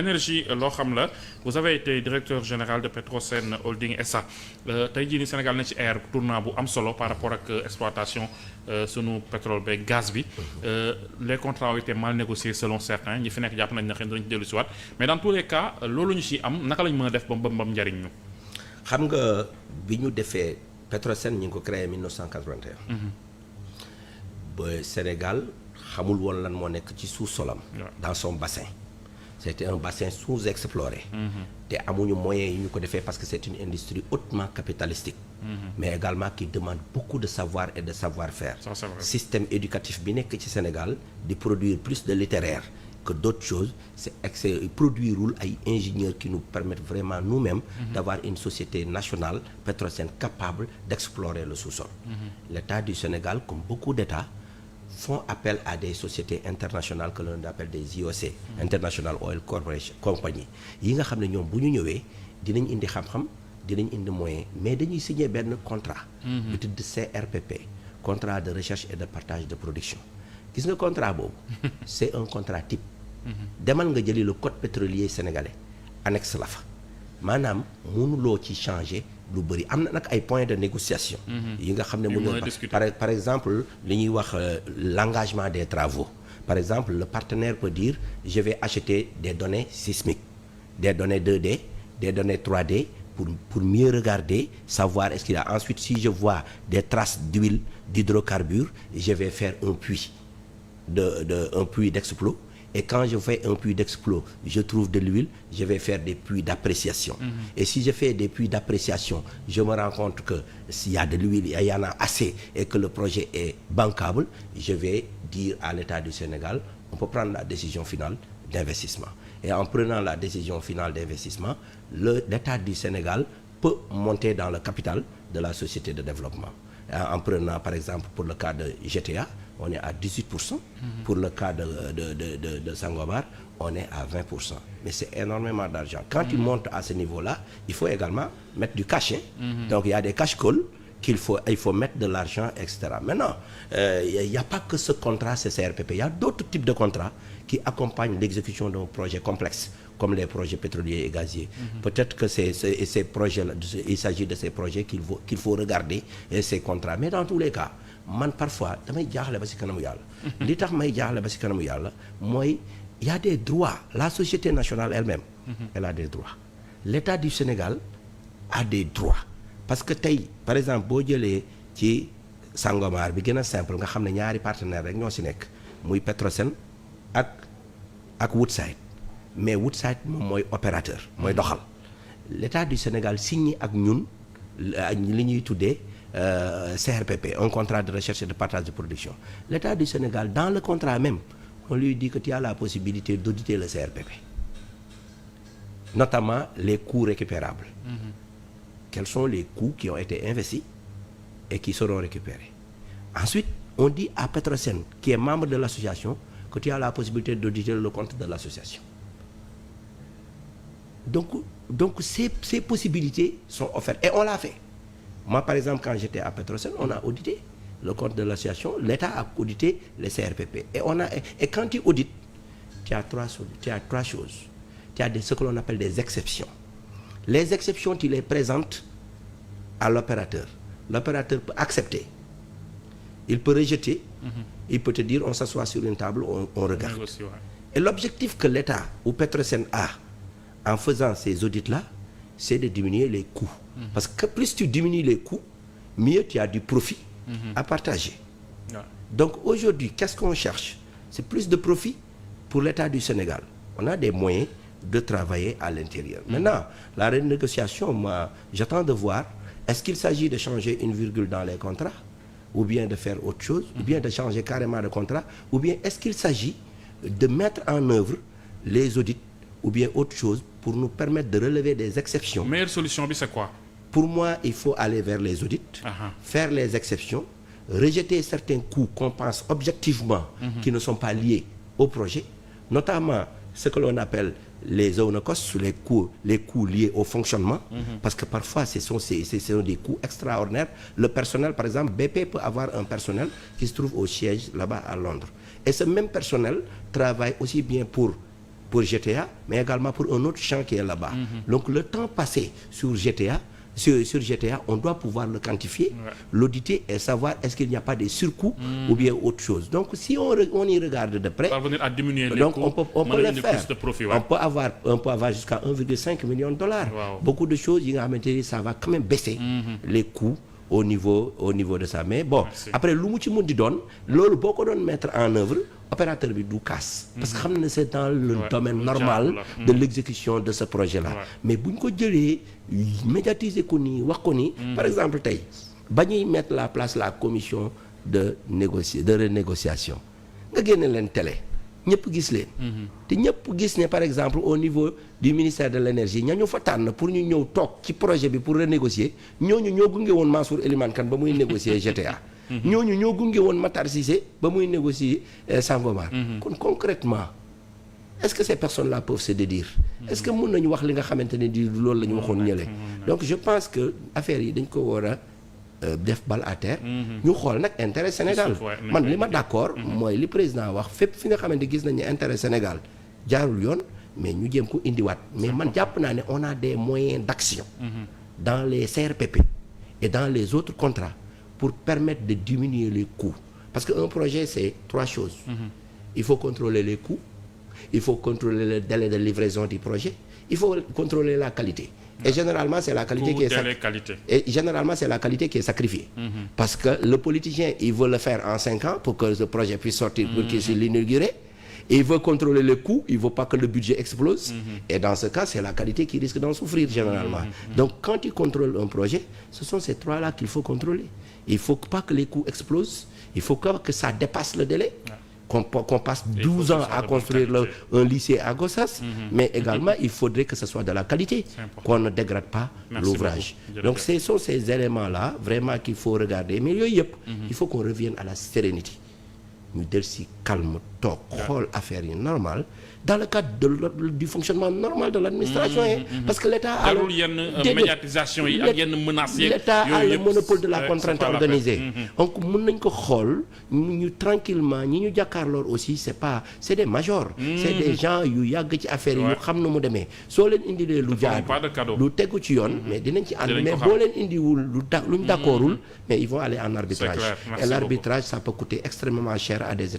énergie loo xam la vous avez été directeur général de Petrosen Holding SA tey jii ni Sénégal na ci air tournant bu am solo par rapport ak exploitation sunu pétrole beeg gaz bi les contrats ont été mal négociés selon certains ñi fi nekk jàpp nañ ne xëy na dañu dellu si waat mais dans tous les cas loolu ñu ci am naka lañ mën a def ba mbam njariñ ñu. xam nga bi ñu defee Petrosen ñu ngi ko créé 1981. ba Sénégal xamul woon lan moo nekk ci sous-solam. dans son bassin. C'était un bassin sous-exploré. te amuñu moyens yi ñu ko defee parce que c'est une industrie hautement capitalistique. mais également qui demande beaucoup de savoir et de savoir-faire. Système éducatif bi nekk ci Sénégal di produire plus de littéraire que d'autres choses c'est produirul ay ingénieurs qui nous permettent vraiment nous-mêmes d'avoir une société nationale Petrosen capable d'explorer le sous-sol. L'État du Sénégal, comme beaucoup d'États, font appel à des sociétés internationales que l'on appelle des IOC, International Oil Corporation Company, yi nga xam ne ñoom bu ñu ñëwee dinañ indi xam-xam dinañ indi moyen mais dañuy signer benn contrat bu tudd CRPP, contrat de recherche et de partage de production. Gis nga contrat boobu c'est un contrat type. Demal nga jëli le code pétrolier sénégalais annexe la fa maanaam mënuloo ci changer lu bëri am na nag ay points de négociation yi nga xam ne mu par exemple li ñuy wax l'engagement des travaux. Par exemple le partenaire peut dire je vais acheter des données sismiques, des données 2D, des données 3D pour mieux regarder, savoir est-ce qu'il y a ensuite si je vois des traces d'huile, d'hydrocarbures, je vais faire un puits un puits d'explos. Et quand je fais un puits d'explos, je trouve de l'huile, je vais faire des puits d'appréciation. Et si je fais des puits d'appréciation, je me rends compte que s'il y a de l'huile, il y en a assez et que le projet est bancable, je vais dire à l'État du Sénégal, on peut prendre la décision finale d'investissement. Et en prenant la décision finale d'investissement, l'État du Sénégal peut monter dans le capital de la société de développement. En prenant par exemple pour le cas de GTA, on est à 18%. Pour le cas de Sangomar, on est à 20%. Mais c'est énormément d'argent. Quand tu montes à ce niveau-là, il faut également mettre du cash. Donc il y a des cash calls il faut mettre de l'argent, etc. Maintenant, il n'y a pas que ce contrat CRPP. Il y a d'autres types de contrats qui accompagnent l'exécution d'un projet complexe, comme les projets pétroliers et gaziers. Peut-être que ces projets, il s'agit de ces projets qu'il faut regarder, et ces contrats. Mais dans tous les cas, man parfois damay jaaxle ba ci kanamu yàlla li tax may jaaxle ba ci kanamu yàlla mooy il y a des droits. La société nationale elle-même elle a des droits. L'État du Sénégal a des droits parce que tey par exemple boo jëlee ci Sangomar bi gën a simple nga xam ne ñaari partenaires rek ñoo ci nekk muy Petrosen ak Woodside, mais Woodside moom mooy opérateur mooy doxal. L'État du Sénégal signé ak ñun li ñuy tuddee CRPP, un contrat de recherche et de partage de production. L'État du Sénégal, dans le contrat même, on lui dit que tu as la possibilité d'auditer le CRPP. Notamment les coûts récupérables. Quels sont les coûts qui ont été investis et qui seront récupérés. Ensuite, on dit à Petrosen, qui est membre de l'association, que tu as la possibilité d'auditer le compte de l'association. Donc ces possibilités sont offertes. Et on l'a fait. Moi, par exemple, quand j'étais à Petrosen, on a audité le compte de l'association, l'État a audité les CRPP. Et quand tu audites, tu as trois choses. Tu as ce que l'on appelle des exceptions. Les exceptions, tu les présentes à l'opérateur. L'opérateur peut accepter. Il peut rejeter. Il peut te dire, on s'assoit sur une table, on regarde. Et l'objectif que l'État ou Petrosen a en faisant ces audits-là, c'est de diminuer les coûts. Parce que plus tu diminues les coûts, mieux tu as du profit à partager. Donc aujourd'hui, qu'est-ce qu'on cherche? C'est plus de profit pour l'État du Sénégal. On a des moyens de travailler à l'intérieur. Maintenant, la renégociation, moi, j'attends de voir, est-ce qu'il s'agit de changer une virgule dans les contrats, ou bien de faire autre chose, ou bien de changer carrément de contrat, ou bien est-ce qu'il s'agit de mettre en œuvre les audits, ou bien autre chose, pour nous permettre de relever des exceptions. Meilleure solution, c'est quoi? Pour moi, il faut aller vers les audits, faire les exceptions, rejeter certains coûts qu'on pense objectivement qui ne sont pas liés au projet, notamment ce que l'on appelle les own costs, les coûts liés au fonctionnement, parce que parfois ce sont des coûts extraordinaires. Le personnel, par exemple, BP peut avoir un personnel qui se trouve au siège là-bas à Londres. Et ce même personnel travaille aussi bien pour pour GTA, mais également pour un autre champ qui est là-bas. Donc le temps passé sur GTA, sur GTA, on doit pouvoir le quantifier, l'auditer et savoir est-ce qu'il n'y a pas des surcoûts ou bien autre chose. Donc si on y regarde de près, parvenir à diminuer les donc coûts, on peut le faire. De profit, on peut avoir jusqu'à 1,5 million de dollars. Beaucoup de choses, ça va quand même baisser les coûts au niveau de ça. Mais bon, après, lu mu ci mën di doon, loolu boo ko doon mettre en œuvre, opérateur bi du casse. Parce que xam na c'est dans le domaine normal de l'exécution de ce projet-là. Mais bu ñu ko jëlee médiatiser ko nii wax ko nii. Par exemple tey ba ñuy mettre la commission de renégociation nga génne leen télé ñëpp gis leen. te ñëpp gis ne par exemple au niveau du ministère de l'énergie ñañu fa tànn pour ñu ñëw toog ci projet bi pour renégocier ñooñu ñoo gunge woon Mansour Elimane Kane ba muy négocier GTA. ñooñu ñoo gunge woon Matar Cissé ba muy négocier Sangomar. kon concrètement est-ce que ces personnes-là peuvent se dédire. est-ce que mën nañu wax li nga xamante ne di loolu la ñu waxoon ñële. donc je pense que affaire yi dañ ko war a def balle à terre. ñu xool nag intérêt Sénégal. man li ma d'accord mooy li président wax fépp fi nga xamante gis nañu intérêt Sénégal jaarul yoon mais ñu jéem ko indiwaat mais man jàpp naa ne on a des moyens d'action dans les CRPP et dans les autres contrats pour permettre de diminuer les coûts parce que un projet c'est 3 choses. Il faut contrôler les coûts, il faut contrôler le délai de livraison du projet, il faut contrôler la qualité. Et généralement, c'est la qualité qui est sacrifiée. Parce que le politicien, il veut le faire en 5 ans pour que ce projet puisse sortir, pour qu'il soit inauguré. Et il veut contrôler les coûts, il ne veut pas que le budget explose. Et dans ce cas, c'est la qualité qui risque d'en souffrir généralement. Donc, quand tu contrôles un projet, ce sont ces 3-là qu'il faut contrôler. Il ne faut pas que les coûts explosent, il faut que ça dépasse le délai. Qu'on passe 12 ans à construire un lycée à Gossas, mais également il faudrait que ce soit de la qualité, qu'on ne dégrade pas l'ouvrage. Donc ce sont ces éléments-là vraiment qu'il faut regarder. Mais il faut qu'on revienne à la sérénité. Ñu del si calme toog xool affaire yi normal dans le cadre du fonctionnement normal de l'administration parce que l'État a médiatisation yi ak yenn menaces yi l'État a le monopole de la contrainte organisée. Donc mën nañ ko xool ñu tranquillement ñi ñu jàkkaarloor aussi c'est des majors. C'est des gens yu yàgg ci affaire yi yu xam na mu demee soo leen indilee lu jaadu lu tegu ci yoon mais dinañ ci ànd mais boo leen indiwul luñ d'accordul mais ils vont aller en arbitrage et l'arbitrage ça peut coûter extrêmement cher à des